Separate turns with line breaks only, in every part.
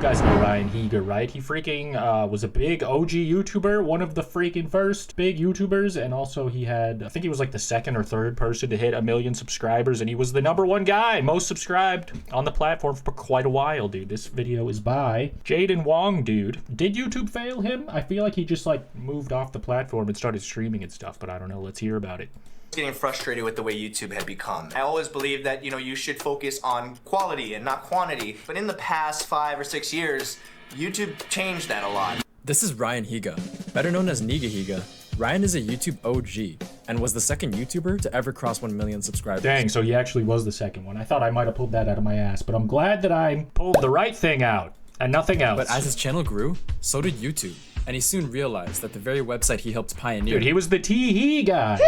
You guys know Ryan Higa, right? He freaking was a big OG YouTuber, one of the freaking first big YouTubers, and also he had, I think he was like the second or third person to hit 1 million subscribers, and he was the #1 guy, most subscribed on the platform for quite a while, dude. This video is by Jaden Wong, dude. Did YouTube fail him? I feel like he just like moved off the platform and started streaming and stuff, but I don't know. Let's hear about it.
Getting frustrated with the way YouTube had become. I always believed that, you should focus on quality and not quantity. But in the past 5 or 6 years, YouTube changed that a lot.
This is Ryan Higa, better known as Nigahiga. Ryan is a YouTube OG and was the second YouTuber to ever cross 1 million subscribers.
Dang, so he actually was the second one. I thought I might have pulled that out of my ass, but I'm glad that I pulled the right thing out and nothing else.
But as his channel grew, so did YouTube. And he soon realized that the very website he helped pioneer,
dude, he was the Tee guy,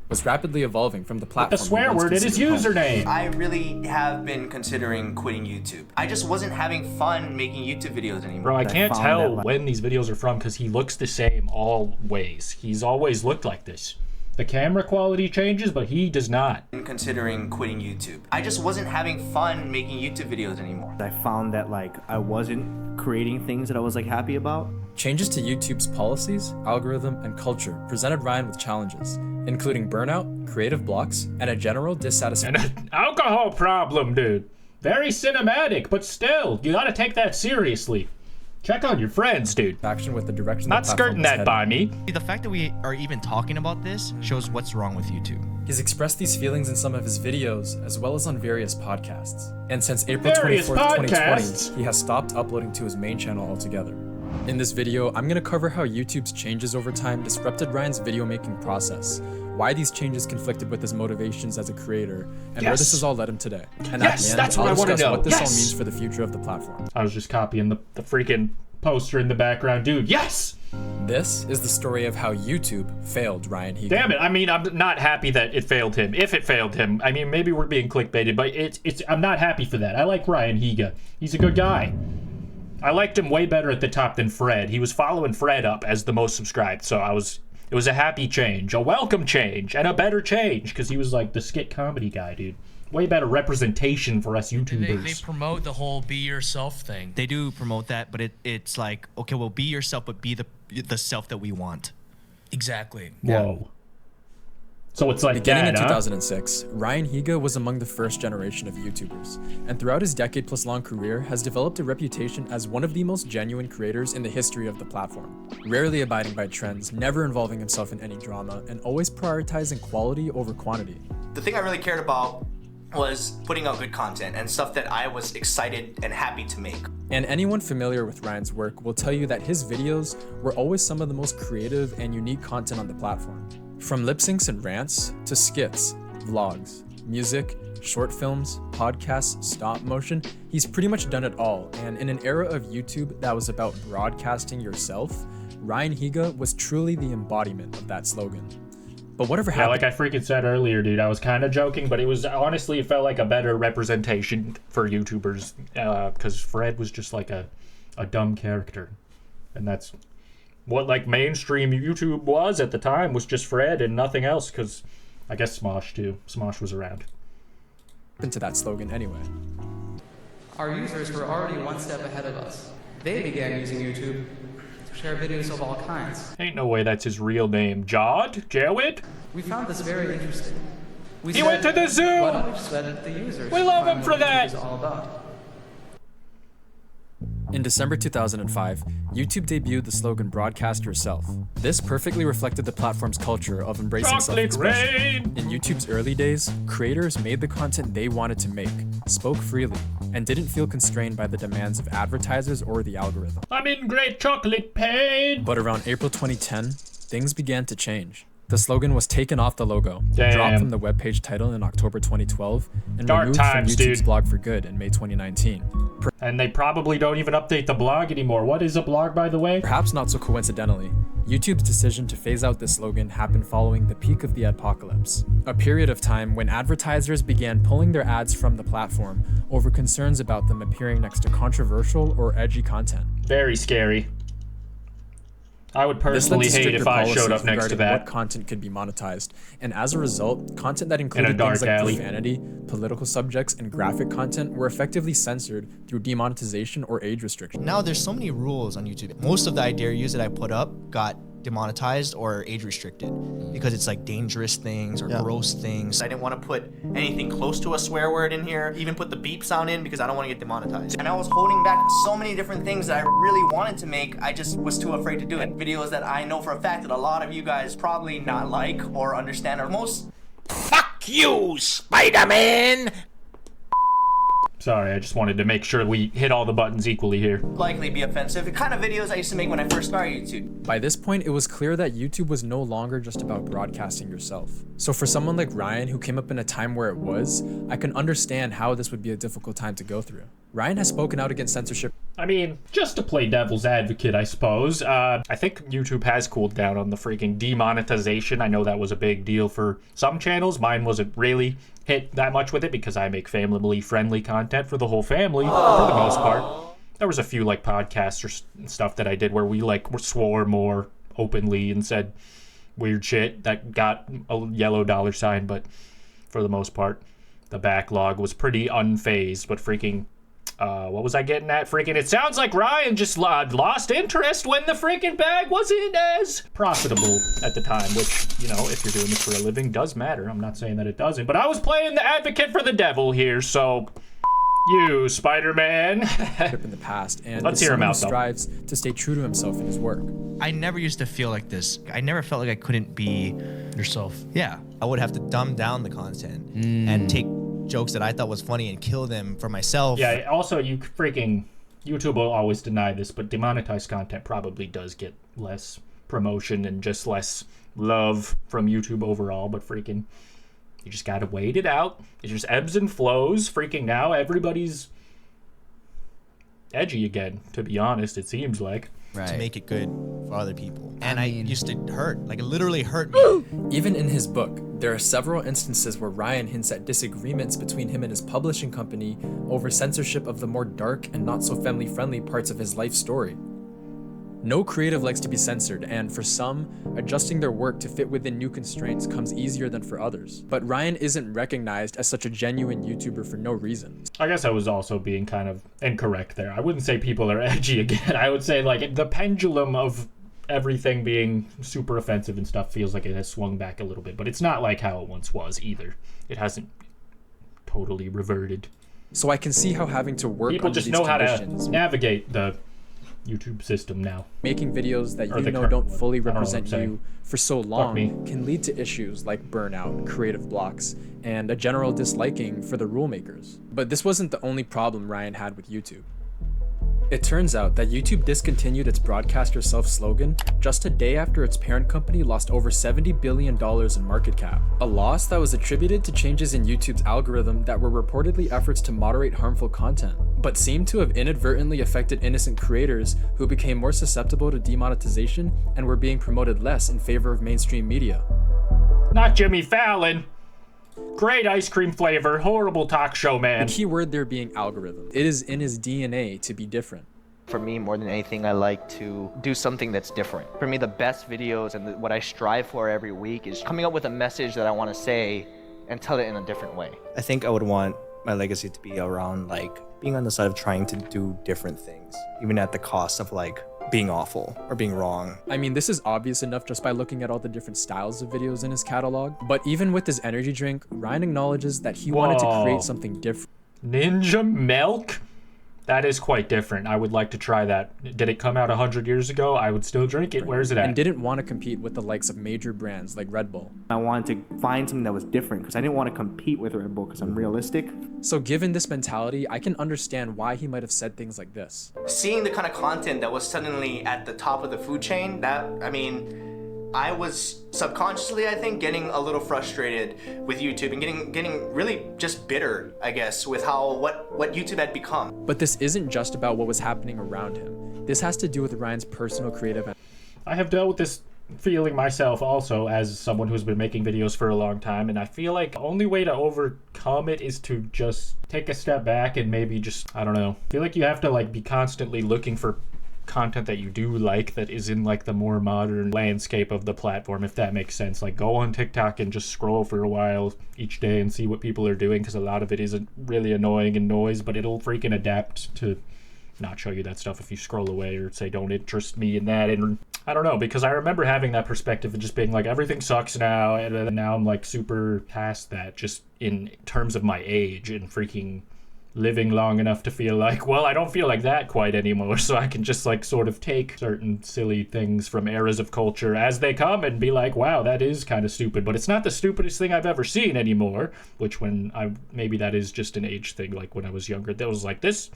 was rapidly evolving from the platform.
With the swear word in his username.
I really have been considering quitting YouTube. I just wasn't having fun making YouTube videos anymore.
Bro, I can't tell when these videos are from because he looks the same always. He's always looked like this. The camera quality changes, but he does not.
I'm considering quitting YouTube. I just wasn't having fun making YouTube videos anymore.
I found that I wasn't creating things that I was happy about.
Changes to YouTube's policies, algorithm, and culture presented Ryan with challenges, including burnout, creative blocks, and a general dissatisfaction.
And an alcohol problem, dude. Very cinematic, but still, you gotta take that seriously. Check on your friends, dude.
Action with the direction.
Not skirting that by me.
The fact that we are even talking about this shows what's wrong with YouTube.
He's expressed these feelings in some of his videos, as well as on various podcasts. And since April 24th, 2020, he has stopped uploading to his main channel altogether. In this video, I'm gonna cover how YouTube's changes over time disrupted Ryan's video making process, why these changes conflicted with his motivations as a creator, and where this has all led him today. And at the end,
that's what
I'll
I want to
discuss
know.
what this all means for the future of the platform.
I was just copying the freaking poster in the background, dude. Yes!
This is the story of how YouTube failed Ryan Higa.
Damn it, I mean, I'm not happy that it failed him. If it failed him, I mean, maybe we're being clickbaited, but I'm not happy for that. I like Ryan Higa. He's a good guy. I liked him way better at the top than Fred. He was following Fred up as the most subscribed, so it was a happy change, a welcome change, and a better change, because he was like the skit comedy guy, dude. Way better representation for us YouTubers.
They promote the whole be yourself thing.
They do promote that, but it's like, okay, well, be yourself, but be the self that we want.
Exactly.
Whoa. Yeah. So it's like
beginning in 2006, Ryan Higa was among the first generation of YouTubers, and throughout his decade-plus-long career has developed a reputation as one of the most genuine creators in the history of the platform, rarely abiding by trends, never involving himself in any drama, and always prioritizing quality over quantity.
The thing I really cared about was putting out good content and stuff that I was excited and happy to make.
And anyone familiar with Ryan's work will tell you that his videos were always some of the most creative and unique content on the platform. From lip syncs and rants, to skits, vlogs, music, short films, podcasts, stop motion, he's pretty much done it all, and in an era of YouTube that was about broadcasting yourself, Ryan Higa was truly the embodiment of that slogan. But whatever happened—
like I freaking said earlier, dude, I was kind of joking, but it was honestly, it felt like a better representation for YouTubers, because Fred was just like a dumb character, and that's what like mainstream YouTube was at the time, was just Fred and nothing else, because I guess Smosh too. Smosh was around.
Into that slogan anyway.
Our users were already one step ahead of us. They began using YouTube to share videos of all kinds.
Ain't no way that's his real name. Jawed?
We found this very interesting.
He went to the zoo!
Why don't we just let the users
we love him for that!
All about?
In December 2005, YouTube debuted the slogan "Broadcast Yourself." This perfectly reflected the platform's culture of embracing self-expression. In YouTube's early days, creators made the content they wanted to make, spoke freely, and didn't feel constrained by the demands of advertisers or the algorithm.
I'm in great chocolate pain!
But around April 2010, things began to change. The slogan was taken off the logo,
Damn.
dropped from the webpage title in October 2012, and
Dark
removed
times,
from YouTube's
dude.
blog for good in May 2019.
And they probably don't even update the blog anymore. What is a blog, by the way?
Perhaps not so coincidentally, YouTube's decision to phase out this slogan happened following the peak of the adpocalypse, a period of time when advertisers began pulling their ads from the platform over concerns about them appearing next to controversial or edgy content.
Very scary. I would
This led
personally
to
hate
stricter
if I showed
policies
up next to
regarding
that.
what content could be monetized, and as a result, content that included
dark
things like
alley.
profanity, political subjects, and graphic content were effectively censored through demonetization or age restriction.
Now there's so many rules on YouTube. Most of the ideas that I put up got demonetized or age restricted because it's like dangerous things or gross things.
I didn't want to put anything close to a swear word in here, even put the beep sound in because I don't want to get demonetized. And I was holding back so many different things that I really wanted to make, I just was too afraid to do it. Videos that I know for a fact that a lot of you guys probably not like or understand, or most
Fuck you, Spider-Man!
Sorry, I just wanted to make sure we hit all the buttons equally here.
likely be offensive. The kind of videos I used to make when I first started YouTube.
By this point, it was clear that YouTube was no longer just about broadcasting yourself. So for someone like Ryan, who came up in a time where it was, I can understand how this would be a difficult time to go through. Ryan has spoken out against censorship.
I mean, just to play devil's advocate, I suppose. I think YouTube has cooled down on the freaking demonetization. I know that was a big deal for some channels. Mine wasn't really hit that much with it because I make family-friendly content for the whole family for the most part. There was a few like podcasts or stuff that I did where we like swore more openly and said weird shit that got a yellow dollar sign, but for the most part, the backlog was pretty unfazed. But freaking, what was I getting at? Freaking, it sounds like Ryan just lost interest when the freaking bag wasn't as profitable at the time, which, you know, if you're doing this for a living, does matter. I'm not saying that it doesn't, but I was playing the advocate for the devil here, so you, Spider-Man.
In the past, and
Let's
is
hear him
someone
out,
who
though.
strives to stay true to himself in his work.
I never used to feel like this. I never felt like I couldn't be
Yourself.
Yeah, I would have to dumb down the content and take jokes that I thought was funny and kill them for myself.
Yeah, also, you freaking, YouTube will always deny this, but demonetized content probably does get less promotion and just less love from YouTube overall, but freaking, you just gotta wait it out. It just ebbs and flows. Freaking now, everybody's edgy again, to be honest, it seems like.
To make it good for other people. And I used to hurt, like it literally hurt me.
Even in his book, there are several instances where Ryan hints at disagreements between him and his publishing company over censorship of the more dark and not so family-friendly parts of his life story. No creative likes to be censored, and for some, adjusting their work to fit within new constraints comes easier than for others. But Ryan isn't recognized as such a genuine YouTuber for no reason.
I guess I was also being kind of incorrect there. I wouldn't say people are edgy again. I would say like the pendulum of everything being super offensive and stuff feels like it has swung back a little bit, but it's not like how it once was either. It hasn't totally reverted.
So I can see how having to work
People
under
just
these
know how to
conditions,
navigate the YouTube system now.
making videos that
Or
you
the
know
current
don't
one.
fully
I don't know what
represent
I'm saying.
you for so
me.
long can lead to issues like burnout, creative blocks, and a general disliking for the rule makers. But this wasn't the only problem Ryan had with YouTube. It turns out that YouTube discontinued its broadcast yourself slogan just a day after its parent company lost over $70 billion in market cap. A loss that was attributed to changes in YouTube's algorithm that were reportedly efforts to moderate harmful content, but seemed to have inadvertently affected innocent creators who became more susceptible to demonetization and were being promoted less in favor of mainstream media.
Not Jimmy Fallon. Great ice cream flavor, horrible talk show man.
The key word there being algorithm. It is in his DNA to be different.
For me, more than anything, I like to do something that's different. For me, the best videos and what I strive for every week is coming up with a message that I want to say and tell it in a different way.
I think I would want my legacy to be around like being on the side of trying to do different things, even at the cost of like being awful or being wrong.
I mean, this is obvious enough just by looking at all the different styles of videos in his catalog, but even with his energy drink, Ryan acknowledges that he wanted to
Whoa.
create something different.
Ninja milk? That is quite different. I would like to try that. Did it come out 100 years ago? I would still drink it. Where's it at?
And didn't want to compete with the likes of major brands like Red Bull.
I wanted to find something that was different because I didn't want to compete with Red Bull because I'm realistic.
So given this mentality, I can understand why he might have said things like this.
Seeing the kind of content that was suddenly at the top of the food chain, I was subconsciously, I think, getting a little frustrated with YouTube and getting really just bitter, I guess, with what YouTube had become.
But this isn't just about what was happening around him. This has to do with Ryan's personal creative.
I have dealt with this feeling myself also as someone who's been making videos for a long time, and I feel like the only way to overcome it is to just take a step back and maybe just, I don't know, I feel like you have to like be constantly looking for content that you do like that is in like the more modern landscape of the platform, if that makes sense. Like go on TikTok and just scroll for a while each day and see what people are doing, because a lot of it isn't really annoying and noise, but it'll freaking adapt to not show you that stuff if you scroll away or say don't interest me in that. And I don't know, because I remember having that perspective and just being like everything sucks now, and then now I'm like super past that, just in terms of my age and freaking living long enough to feel like, well, I don't feel like that quite anymore, so I can just like sort of take certain silly things from eras of culture as they come and be like, wow, that is kind of stupid, but it's not the stupidest thing I've ever seen anymore. Which maybe that is just an age thing. Like when I was younger, that was like, this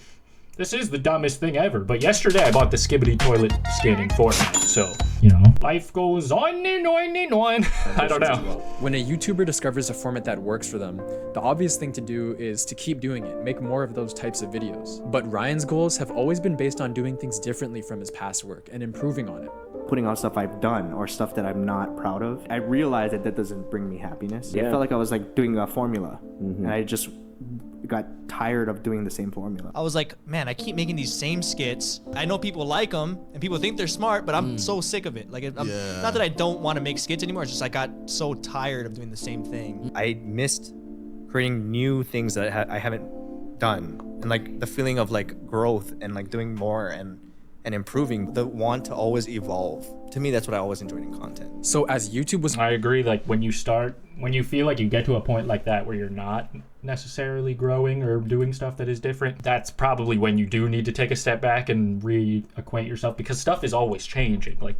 is the dumbest thing ever. But yesterday I bought the Skibbity toilet skin in Fortnite, so, you know, life goes on and on and on. I don't know.
When a YouTuber discovers a format that works for them, the obvious thing to do is to keep doing it, make more of those types of videos. But Ryan's goals have always been based on doing things differently from his past work and improving on it.
Putting out stuff I've done or stuff that I'm not proud of, I realized that doesn't bring me happiness. Yeah. I felt like I was like doing a formula, and I just got tired of doing the same formula.
I was like, man, I keep making these same skits. I know people like them and people think they're smart, but I'm so sick of it. Like, not that I don't want to make skits anymore. It's just I got so tired of doing the same thing.
I missed creating new things that I haven't done, and like the feeling of like growth and like doing more and improving, the want to always evolve. To me, that's what I always enjoyed in content.
So as YouTube was...
I agree, like when you feel like you get to a point like that where you're not necessarily growing or doing stuff that is different, that's probably when you do need to take a step back and reacquaint yourself, because stuff is always changing, like,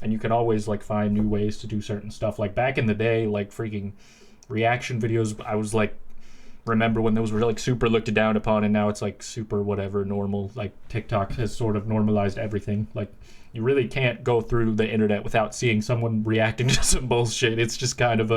and you can always like find new ways to do certain stuff. Like back in the day, like freaking reaction videos, I was like, remember when those were like super looked down upon, and now it's like super whatever normal. Like TikTok has sort of normalized everything. Like you really can't go through the internet without seeing someone reacting to some bullshit. It's just kind of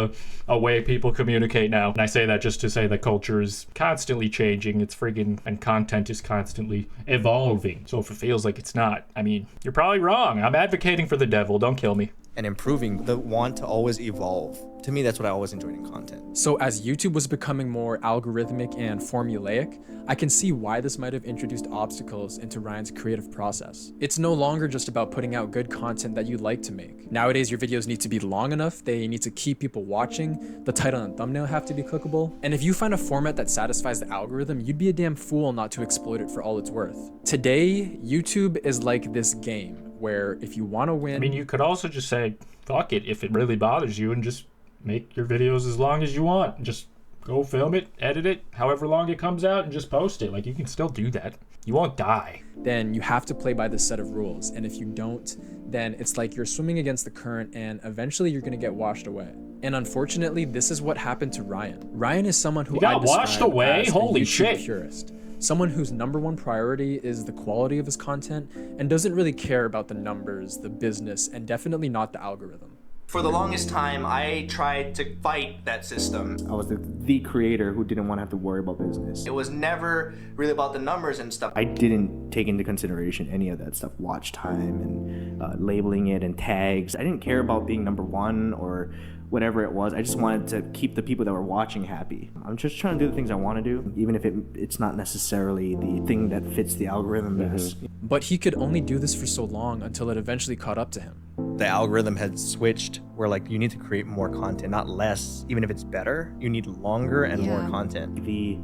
a way people communicate now. And I say that just to say the culture is constantly changing. It's friggin' and content is constantly evolving. So if it feels like it's not, I mean, you're probably wrong. I'm advocating for the devil. Don't kill me.
And improving, the want to always evolve. To me, that's what I always enjoyed in content.
So as YouTube was becoming more algorithmic and formulaic, I can see why this might have introduced obstacles into Ryan's creative process. It's no longer just about putting out good content that you like to make. Nowadays, your videos need to be long enough, they need to keep people watching, the title and thumbnail have to be clickable, and if you find a format that satisfies the algorithm, you'd be a damn fool not to exploit it for all it's worth. Today, YouTube is like this game, where if you want to win...
I mean, you could also just say, fuck it, if it really bothers you, and just make your videos as long as you want. Just go film it, edit it, however long it comes out, and just post it. Like, you can still do that. You won't die.
Then you have to play by this set of rules, and if you don't, then it's like you're swimming against the current, and eventually you're gonna get washed away. And unfortunately, this is what happened to Ryan. Ryan is someone who
he got washed away? Holy shit.
Purist. Someone whose #1 priority is the quality of his content and doesn't really care about the numbers, the business, and definitely not the algorithm.
For the longest time, I tried to fight that system.
I was the creator who didn't want to have to worry about business.
It was never really about the numbers and stuff.
I didn't take into consideration any of that stuff, watch time and labeling it and tags. I didn't care about being #1 or whatever it was. I just wanted to keep the people that were watching happy. I'm just trying to do the things I want to do, even if it's not necessarily the thing that fits the algorithm best.
But he could only do this for so long until it eventually caught up to him.
The algorithm had switched where like you need to create more content, not less. Even if it's better, you need longer and more content.
The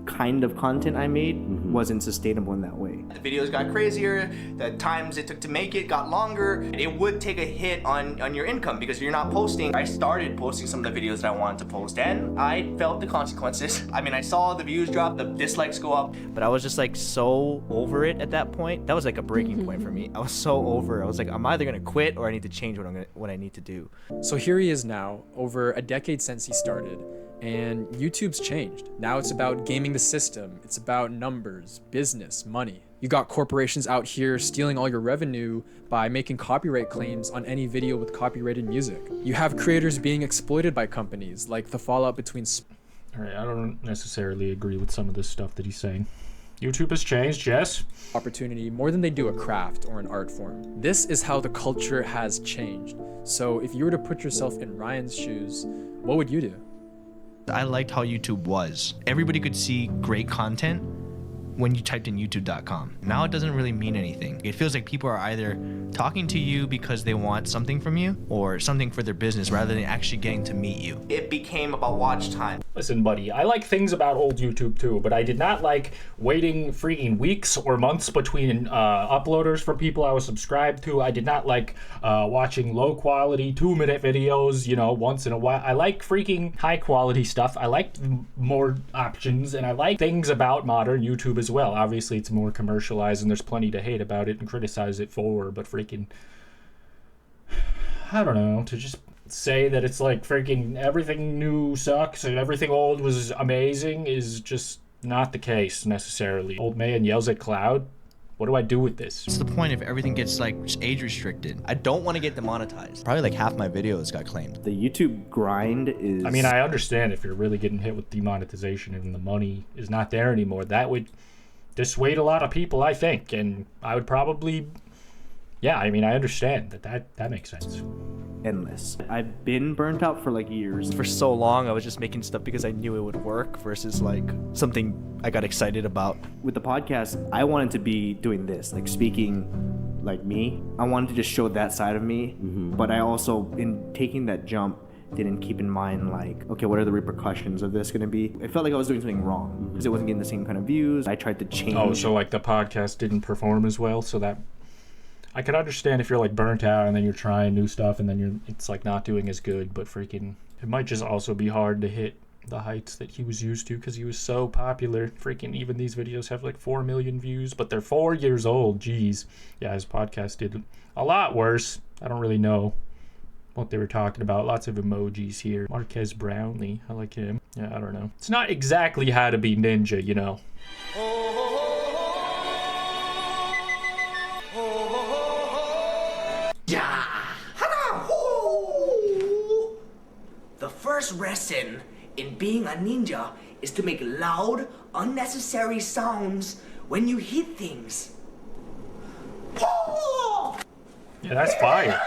kind of content I made wasn't sustainable in that way.
The videos got crazier, the times it took to make it got longer. It would take a hit on your income because you're not posting. I started posting some of the videos that I wanted to post, and I felt the consequences. I mean, I saw the views drop, the dislikes go up.
But I was just like so over it at that point. That was like a breaking point for me. I was so over. I was like, I'm either gonna quit or I need to change what I need to do.
So here he is now, over a decade since he started. And YouTube's changed. Now it's about gaming the system. It's about numbers, business, money. You got corporations out here stealing all your revenue by making copyright claims on any video with copyrighted music. You have creators being exploited by companies, like the fallout between...
All right, I don't necessarily agree with some of this stuff that he's saying. YouTube has changed, yes.
Opportunity more than they do a craft or an art form. This is how the culture has changed. So if you were to put yourself in Ryan's shoes, what would you do?
I liked how YouTube was. Everybody could see great content,
when you typed in youtube.com. Now it doesn't really mean anything. It feels like people are either talking to you because they want something from you or something for their business rather than actually getting to meet you. It became about watch time.
Listen, buddy, I like things about old YouTube too, but I did not like waiting freaking weeks or months between uploaders for people I was subscribed to. I did not like watching low quality 2-minute videos, you know, once in a while. I like freaking high quality stuff. I like more options, and I like things about modern YouTube as well. Obviously, it's more commercialized, and there's plenty to hate about it and criticize it for, but freaking, I don't know, to just say that it's like freaking everything new sucks and everything old was amazing is just not the case necessarily. Old man yells at cloud. What do I do with this?
What's the point if everything gets like just age restricted? I don't want to get demonetized. Probably like half my videos got claimed.
The YouTube grind is...
I mean, I understand if you're really getting hit with demonetization and the money is not there anymore. That would dissuade a lot of people, I think. And I would probably... Yeah, I mean, I understand that makes sense.
Endless. I've been burnt out for like years.
For so long, I was just making stuff because I knew it would work versus like something I got excited about.
With the podcast, I wanted to be doing this, like speaking like me. I wanted to just show that side of me, but I also, in taking that jump, didn't keep in mind like, okay, what are the repercussions of this gonna be? I felt like I was doing something wrong because it wasn't getting the same kind of views. I tried to change.
Oh, so like the podcast didn't perform as well, so that... I could understand if you're like burnt out and then you're trying new stuff and then it's like not doing as good, but freaking, it might just also be hard to hit the heights that he was used to because he was so popular. Freaking, even these videos have like 4 million views, but they're 4 years old. Jeez. Yeah, his podcast did a lot worse. I don't really know what they were talking about. Lots of emojis here. Marquez Brownlee, I like him. Yeah, I don't know. It's not exactly how to be ninja, you know.
The first lesson in being a ninja is to make loud, unnecessary sounds when you hit things.
Yeah, that's fire.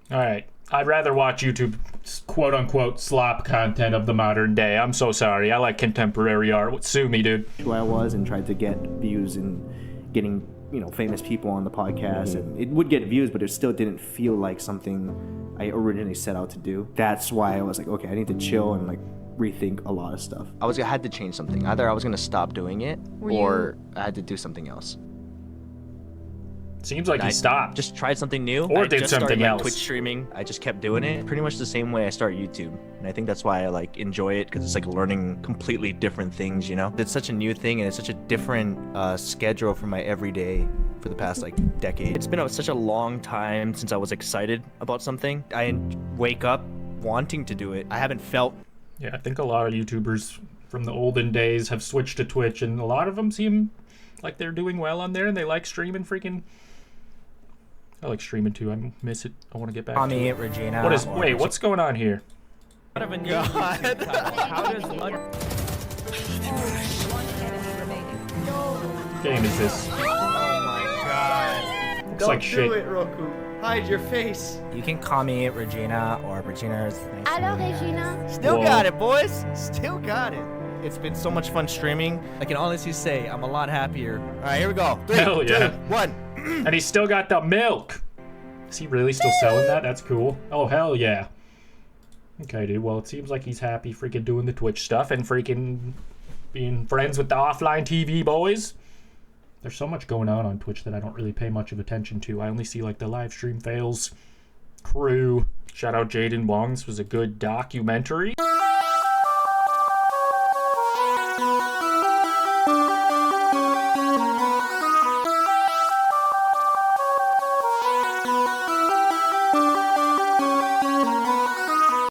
Alright, I'd rather watch YouTube quote-unquote slop content of the modern day. I'm so sorry. I like contemporary art. Sue me, dude.
Who I was and tried to get views and getting, you know, famous people on the podcast, and it would get views, but it still didn't feel like something I originally set out to do. That's why I was like, okay, I need to chill and like rethink a lot of stuff.
I had to change something. Either I was gonna stop doing it, or I had to do something else.
Seems like he stopped.
Just tried something new.
Or did something else.
Twitch streaming. I just kept doing it. Pretty much the same way I started YouTube. And I think that's why I like enjoy it, because it's like learning completely different things, you know? It's such a new thing and it's such a different schedule for my everyday for the past like decade. It's been such a long time since I was excited about something. I wake up wanting to do it. I haven't felt...
Yeah, I think a lot of YouTubers from the olden days have switched to Twitch, and a lot of them seem like they're doing well on there and they like streaming freaking... I like streaming too. I miss it. I want to get back to it.
Regina.
What is... Wait, what's going on here?
What of a new YouTube title. How does...
What game is this?
Oh my god.
Looks
Don't
like
do
shit.
it, Roku. Hide your face.
You can call me Regina or Regina's.
Hello, Regina.
Still got it, boys. Still got it. It's been so much fun streaming. I can honestly say I'm a lot happier. All right, here we go. 3,
Hell
2,
yeah.
1.
And he's still got the milk. Is he really still selling that? That's cool. Oh, hell yeah. Okay, dude. Well, it seems like he's happy freaking doing the Twitch stuff and freaking being friends with the offline TV boys. There's so much going on Twitch that I don't really pay much of attention to. I only see like the live stream fails crew. Shout out Jaden Wong. This was a good documentary.